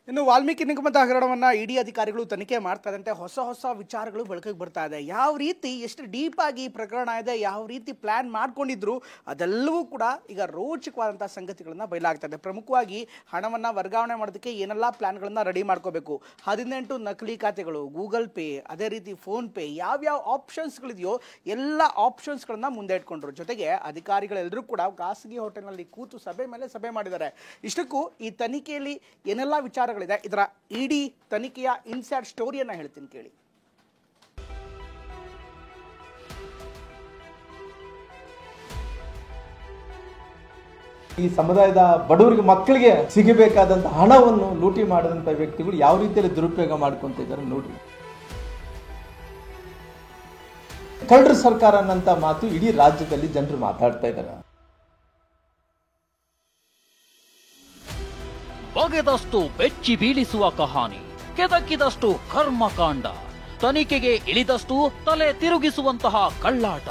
ಇನ್ನು ವಾಲ್ಮೀಕಿ ನಿಗಮದ ಹಗರಣವನ್ನ ಇಡಿ ಅಧಿಕಾರಿಗಳು ತನಿಖೆ ಮಾಡ್ತಾ ಇದ್ದಂತೆ ಹೊಸ ವಿಚಾರಗಳು ಬೆಳಕಿಗೆ ಬರ್ತಾ ಇದೆ. ಯಾವ ರೀತಿ ಎಷ್ಟು ಡೀಪ್ ಆಗಿ ಈ ಪ್ರಕರಣ ಇದೆ, ಯಾವ ರೀತಿ ಪ್ಲಾನ್ ಮಾಡ್ಕೊಂಡಿದ್ರು ಅದೆಲ್ಲವೂ ಕೂಡ ಈಗ ರೋಚಕವಾದಂತಹ ಸಂಗತಿಗಳನ್ನ ಬಯಲಾಗ್ತಾ ಇದೆ. ಪ್ರಮುಖವಾಗಿ ಹಣವನ್ನ ವರ್ಗಾವಣೆ ಮಾಡೋದಕ್ಕೆ ಏನೆಲ್ಲ ಪ್ಲಾನ್ಗಳನ್ನ ರೆಡಿ ಮಾಡ್ಕೋಬೇಕು, 18 ನಕಲಿ ಖಾತೆಗಳು, ಗೂಗಲ್ ಪೇ, ಅದೇ ರೀತಿ ಫೋನ್ ಪೇ, ಯಾವ್ಯಾವ ಆಪ್ಷನ್ಸ್ಗಳಿದೆಯೋ ಎಲ್ಲ ಆಪ್ಷನ್ಸ್ಗಳನ್ನ ಮುಂದೆ ಇಟ್ಕೊಂಡ್ರು. ಜೊತೆಗೆ ಅಧಿಕಾರಿಗಳೆಲ್ಲರೂ ಕೂಡ ಖಾಸಗಿ ಹೋಟೆಲ್ನಲ್ಲಿ ಕೂತು ಸಭೆ ಮೇಲೆ ಸಭೆ ಮಾಡಿದ್ದಾರೆ. ಇಷ್ಟಕ್ಕೂ ಈ ತನಿಖೆಯಲ್ಲಿ ಏನೆಲ್ಲ ವಿಚಾರ ಇದರ ಇಡಿ ತನಿಖೆಯ ಇನ್ಸೈಡ್ ಸ್ಟೋರಿಯನ್ನ ಹೇಳ್ತೀನಿ ಕೇಳಿ. ಈ ಸಮುದಾಯದ ಬಡವರಿಗೆ ಮಕ್ಕಳಿಗೆ ಸಿಗಬೇಕಾದಂತ ಹಣವನ್ನು ಲೂಟಿ ಮಾಡಿದಂತ ವ್ಯಕ್ತಿಗಳು ಯಾವ ರೀತಿಯಲ್ಲಿ ದುರುಪಯೋಗ ಮಾಡ್ಕೊಂತ ಇದ್ದಾರೆ ನೋಡಿ. ಕಳ್ಳರ ಸರ್ಕಾರ ಅನ್ನಂತ ಮಾತು ಇಡೀ ರಾಜ್ಯದಲ್ಲಿ ಜನರು ಮಾತಾಡ್ತಾ ಇದ್ದಾರೆ. ಬಗೆದಷ್ಟು ಬೆಚ್ಚಿ ಬೀಳಿಸುವ ಕಹಾನಿ, ಕೆದಕಿದಷ್ಟು ಕರ್ಮಕಾಂಡ, ತನಿಖೆಗೆ ಇಳಿದಷ್ಟು ತಲೆ ತಿರುಗಿಸುವಂತಹ ಕಳ್ಳಾಟ.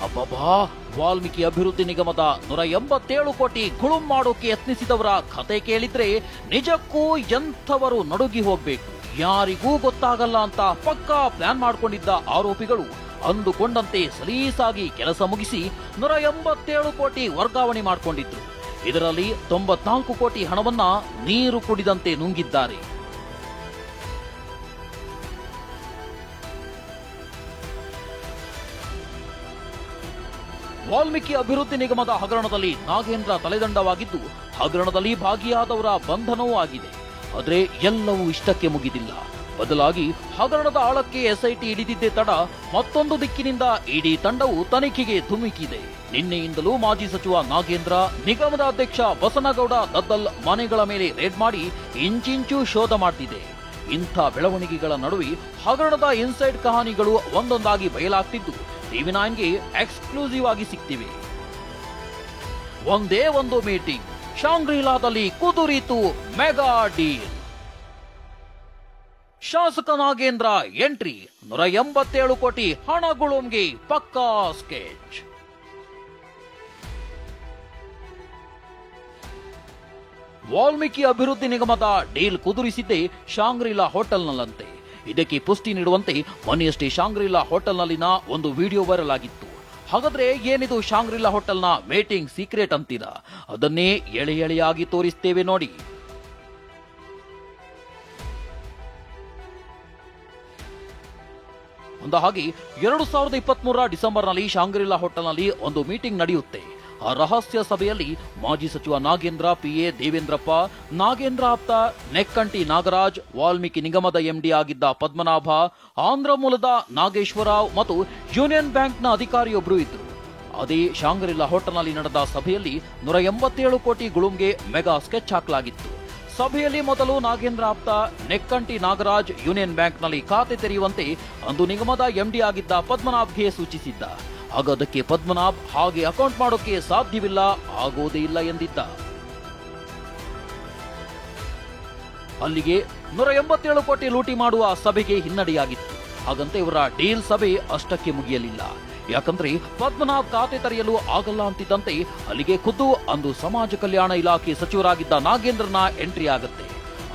ಅಬ್ಬಬ್ಬಾ, ವಾಲ್ಮೀಕಿ ಅಭಿವೃದ್ಧಿ ನಿಗಮದ 187 ಕೋಟಿ ಗುಳುಂ ಮಾಡೋಕೆ ಯತ್ನಿಸಿದವರ ಕತೆ ಕೇಳಿದ್ರೆ ನಿಜಕ್ಕೂ ಎಂಥವರು ನಡುಗಿ ಹೋಗ್ಬೇಕು. ಯಾರಿಗೂ ಗೊತ್ತಾಗಲ್ಲ ಅಂತ ಪಕ್ಕಾ ಪ್ಲಾನ್ ಮಾಡ್ಕೊಂಡಿದ್ದ ಆರೋಪಿಗಳು ಅಂದುಕೊಂಡಂತೆ ಸಲೀಸಾಗಿ ಕೆಲಸ ಮುಗಿಸಿ 187 ಕೋಟಿ ವರ್ಗಾವಣೆ ಮಾಡಿಕೊಂಡಿದ್ರು. ಇದರಲ್ಲಿ 94 ಕೋಟಿ ಹಣವನ್ನ ನೀರು ಕುಡಿದಂತೆ ನುಂಗಿದ್ದಾರೆ. ವಾಲ್ಮೀಕಿ ಅಭಿವೃದ್ಧಿ ನಿಗಮದ ಹಗರಣದಲ್ಲಿ ನಾಗೇಂದ್ರ ತಲೆದಂಡವಾಗಿದ್ದು, ಹಗರಣದಲ್ಲಿ ಭಾಗಿಯಾದವರ ಬಂಧನವೂ ಆಗಿದೆ. ಆದರೆ ಎಲ್ಲವೂ ಇಷ್ಟಕ್ಕೆ ಮುಗಿದಿಲ್ಲ. ಬದಲಾಗಿ ಹಗರಣದ ಆಳಕ್ಕೆ ಎಸ್ಐಟಿ ಇಳಿದಿದ್ದೇ ತಡ ಮತ್ತೊಂದು ದಿಕ್ಕಿನಿಂದ ಇಡಿ ತಂಡವು ತನಿಖೆಗೆ ಧುಮುಕಿದೆ. ನಿನ್ನೆಯಿಂದಲೂ ಮಾಜಿ ಸಚಿವ ನಾಗೇಂದ್ರ, ನಿಗಮದ ಅಧ್ಯಕ್ಷ ಬಸನಗೌಡ ದದ್ದಲ್ ಮನೆಗಳ ಮೇಲೆ ರೇಡ್ ಮಾಡಿ ಇಂಚಿಂಚು ಶೋಧ ಮಾಡ್ತಿದೆ. ಇಂಥ ಬೆಳವಣಿಗೆಗಳ ನಡುವೆ ಹಗರಣದ ಇನ್ಸೈಡ್ ಕಹಾನಿಗಳು ಒಂದೊಂದಾಗಿ ಬಯಲಾಗ್ತಿದ್ದು TV9ಗೆ ಎಕ್ಸ್ಕ್ಲೂಸಿವ್ ಆಗಿ ಸಿಗ್ತಿವೆ. ಒಂದೇ ಒಂದು ಮೀಟಿಂಗ್, ಶಾಂಗ್ರಿಲಾದಲ್ಲಿ ಕುದುರಿತು ಮೆಗಾ ಡೀಲ್. ಶಾಸಕ ನಾಗೇಂದ್ರ ಎಂಟ್ರಿ, 187 ಕೋಟಿ ಹಣ ಗುಳುಂಗೆ ಪಕ್ಕಾ ಸ್ಕೆಚ್. ವಾಲ್ಮೀಕಿ ಅಭಿವೃದ್ಧಿ ನಿಗಮದ ಡೀಲ್ ಕುದುರಿಸಿದ್ದೇ ಶಾಂಗ್ರಿಲಾ ಹೋಟೆಲ್ನಲ್ಲಂತೆ. ಇದಕ್ಕೆ ಪುಷ್ಟಿ ನೀಡುವಂತೆ ಮೊನ್ನೆಯಷ್ಟೇ ಶಾಂಗ್ರಿಲಾ ಹೋಟೆಲ್ನಲ್ಲಿನ ಒಂದು ವಿಡಿಯೋ ವೈರಲ್ ಆಗಿತ್ತು. ಹಾಗಾದ್ರೆ ಏನಿದು ಶಾಂಗ್ರಿಲಾ ಹೋಟೆಲ್ನ ವೇಟಿಂಗ್ ಸೀಕ್ರೆಟ್ ಅಂತೀರಾ? ಅದನ್ನೇ ಎಳೆ ಎಳೆಯಾಗಿ ತೋರಿಸ್ತೇವೆ ನೋಡಿ. ಅಂದಹಾಗೆ 2023 ಡಿಸೆಂಬರ್ನಲ್ಲಿ ಶಾಂಗ್ರಿಲಾ ಹೋಟೆಲ್ನಲ್ಲಿ ಒಂದು ಮೀಟಿಂಗ್ ನಡೆಯುತ್ತೆ. ಆ ರಹಸ್ಯ ಸಭೆಯಲ್ಲಿ ಮಾಜಿ ಸಚಿವ ನಾಗೇಂದ್ರ, PA ದೇವೇಂದ್ರಪ್ಪ, ನಾಗೇಂದ್ರ ಆಪ್ತ ನೆಕ್ಕಂಟಿ ನಾಗರಾಜ್, ವಾಲ್ಮೀಕಿ ನಿಗಮದ MD ಆಗಿದ್ದ ಪದ್ಮನಾಭ, ಆಂಧ್ರ ಮೂಲದ ನಾಗೇಶ್ವರರಾವ್ ಮತ್ತು ಯೂನಿಯನ್ ಬ್ಯಾಂಕ್ನ ಅಧಿಕಾರಿಯೊಬ್ಬರು ಇದ್ರು. ಅದೇ ಶಾಂಗ್ರಿಲಾ ಹೋಟೆಲ್ನಲ್ಲಿ ನಡೆದ ಸಭೆಯಲ್ಲಿ 187 ಕೋಟಿ ಗುಳುಂಗೆ ಮೆಗಾ ಸ್ಕೆಚ್ ಹಾಕಲಾಗಿತ್ತು. ಸಭೆಯಲ್ಲಿ ಮೊದಲು ನಾಗೇಂದ್ರ ಆಪ್ತ ನೆಕ್ಕಂಟಿ ನಾಗರಾಜ್ ಯೂನಿಯನ್ ಬ್ಯಾಂಕ್ನಲ್ಲಿ ಖಾತೆ ತೆರೆಯುವಂತೆ ಅಂದು ನಿಗಮದ MD ಆಗಿದ್ದ ಪದ್ಮನಾಭ್ಗೆ ಸೂಚಿಸಿದ್ದ. ಆಗ ಅದಕ್ಕೆ ಪದ್ಮನಾಭ್ ಹಾಗೆ ಅಕೌಂಟ್ ಮಾಡೋಕೆ ಸಾಧ್ಯವಿಲ್ಲ, ಆಗೋದೇ ಇಲ್ಲ ಎಂದಿದ್ದ. ಅಲ್ಲಿಗೆ 187 ಕೋಟಿ ಲೂಟಿ ಮಾಡುವ ಸಭೆಗೆ ಹಿನ್ನಡೆಯಾಗಿತ್ತು. ಹಾಗಂತೆ ಇವರ ಡೀಲ್ ಸಭೆ ಅಷ್ಟಕ್ಕೆ ಮುಗಿಯಲಿಲ್ಲ. ಯಾಕಂದ್ರೆ ಪದ್ಮನಾಭ್ ಖಾತೆ ತೆರೆಯಲು ಆಗಲ್ಲ ಅಂತಿದ್ದಂತೆ ಅಲ್ಲಿಗೆ ಖುದ್ದು ಅಂದು ಸಮಾಜ ಕಲ್ಯಾಣ ಇಲಾಖೆ ಸಚಿವರಾಗಿದ್ದ ನಾಗೇಂದ್ರನ ಎಂಟ್ರಿ ಆಗತ್ತೆ.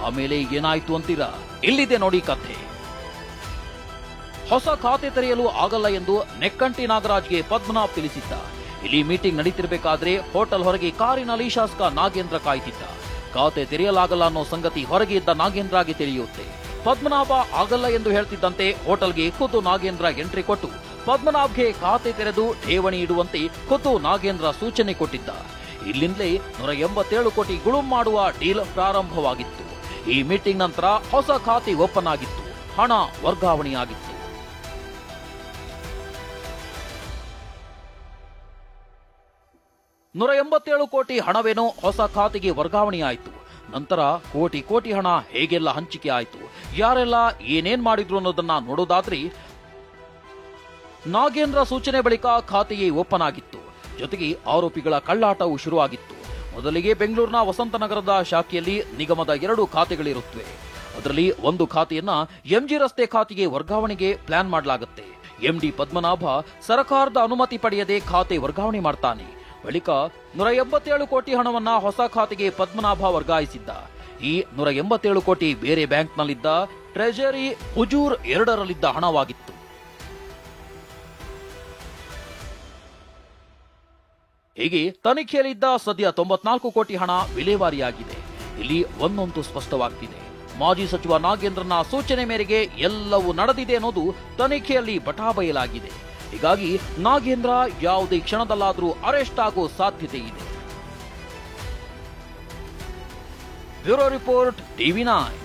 ಆಮೇಲೆ ಏನಾಯ್ತು ಅಂತೀರಾ? ಇಲ್ಲಿದೆ ನೋಡಿ ಕಥೆ. ಹೊಸ ಖಾತೆ ತೆರೆಯಲು ಆಗಲ್ಲ ಎಂದು ನೆಕ್ಕಂಟಿ ನಾಗರಾಜ್ಗೆ ಪದ್ಮನಾಭ್ ತಿಳಿಸಿದ್ದ. ಇಲ್ಲಿ ಮೀಟಿಂಗ್ ನಡೀತಿರ್ಬೇಕಾದ್ರೆ ಹೋಟೆಲ್ ಹೊರಗೆ ಕಾರಿನಲ್ಲಿ ಶಾಸಕ ನಾಗೇಂದ್ರ ಕಾಯ್ತಿದ್ದ. ಖಾತೆ ತೆರೆಯಲಾಗಲ್ಲ ಅನ್ನೋ ಸಂಗತಿ ಹೊರಗೆ ಇದ್ದ ನಾಗೇಂದ್ರಗೆ ತಿಳಿಯುತ್ತೆ. ಪದ್ಮನಾಭ ಆಗಲ್ಲ ಎಂದು ಹೇಳ್ತಿದ್ದಂತೆ ಹೋಟೆಲ್ಗೆ ಖುದ್ದು ನಾಗೇಂದ್ರ ಎಂಟ್ರಿ ಕೊಟ್ಟು ಪದ್ಮನಾಭ್ಗೆ ಖಾತೆ ತೆರೆದು ಠೇವಣಿ ಇಡುವಂತೆ ಖುದ್ದು ನಾಗೇಂದ್ರ ಸೂಚನೆ ಕೊಟ್ಟಿದ್ದ. ಇಲ್ಲಿಂದಲೇ 187 ಕೋಟಿ ಗುಳುಂ ಮಾಡುವ ಡೀಲ್ ಪ್ರಾರಂಭವಾಗಿತ್ತು. ಈ ಮೀಟಿಂಗ್ ನಂತರ ಹೊಸ ಖಾತೆ ಓಪನ್ ಆಗಿತ್ತು, ಹಣ ವರ್ಗಾವಣೆಯಾಗಿತ್ತು. $187 ಕೋಟಿ ಹಣವೇನೋ ಹೊಸ ಖಾತೆಗೆ ವರ್ಗಾವಣೆಯಾಯಿತು. ನಂತರ ಕೋಟಿ ಹಣ ಹೇಗೆಲ್ಲ ಹಂಚಿಕೆ ಆಯಿತು, ಯಾರೆಲ್ಲ ಏನೇನ್ ಮಾಡಿದ್ರು ಅನ್ನೋದನ್ನ ನೋಡೋದಾದ್ರೆ ನಾಗೇಂದ್ರ ಸೂಚನೆ ಬಳಿಕ ಖಾತೆಯೇ ಓಪನ್ ಆಗಿತ್ತು. ಜೊತೆಗೆ ಆರೋಪಿಗಳ ಕಳ್ಳಾಟವೂ ಶುರುವಾಗಿತ್ತು. ಮೊದಲಿಗೆ ಬೆಂಗಳೂರಿನ ವಸಂತನಗರದ ಶಾಖೆಯಲ್ಲಿ ನಿಗಮದ 2 ಖಾತೆಗಳಿರುತ್ತವೆ. ಅದರಲ್ಲಿ ಒಂದು ಖಾತೆಯನ್ನ MG ರಸ್ತೆ ಖಾತೆಗೆ ವರ್ಗಾವಣೆಗೆ ಪ್ಲಾನ್ ಮಾಡಲಾಗುತ್ತೆ. MD ಪದ್ಮನಾಭ ಸರ್ಕಾರದ ಅನುಮತಿ ಪಡೆಯದೆ ಖಾತೆ ವರ್ಗಾವಣೆ ಮಾಡ್ತಾನೆ. ಬಳಿಕ 187 ಕೋಟಿ ಹಣವನ್ನ ಹೊಸ ಖಾತೆಗೆ ಪದ್ಮನಾಭ ವರ್ಗಾಯಿಸಿದ್ದ. ಈ 187 ಕೋಟಿ ಬೇರೆ ಬ್ಯಾಂಕ್ನಲ್ಲಿದ್ದ ಟ್ರೆಜರಿ ಹುಜೂರ್ 2ರಲ್ಲಿದ್ದ ಹಣವಾಗಿತ್ತು. ಹೀಗೆ ತನಿಖೆಯಲ್ಲಿದ್ದ ಸದ್ಯ 94 ಕೋಟಿ ಹಣ ವಿಲೇವಾರಿಯಾಗಿದೆ. ಇಲ್ಲಿ ಒಂದೊಂದು ಸ್ಪಷ್ಟವಾಗ್ತಿದೆ. ಮಾಜಿ ಸಚಿವ ನಾಗೇಂದ್ರನ ಸೂಚನೆ ಮೇರೆಗೆ ಎಲ್ಲವೂ ನಡೆದಿದೆ ಅನ್ನೋದು ತನಿಖೆಯಲ್ಲಿ ಬಟಾಬಯಲಾಗಿದೆ. ಹೀಗಾಗಿ ನಾಗೇಂದ್ರ ಯಾವುದೇ ಕ್ಷಣದಲ್ಲಾದರೂ ಅರೆಸ್ಟ್ ಆಗೋ ಸಾಧ್ಯತೆ ಇದೆ. Bureau report, TV9.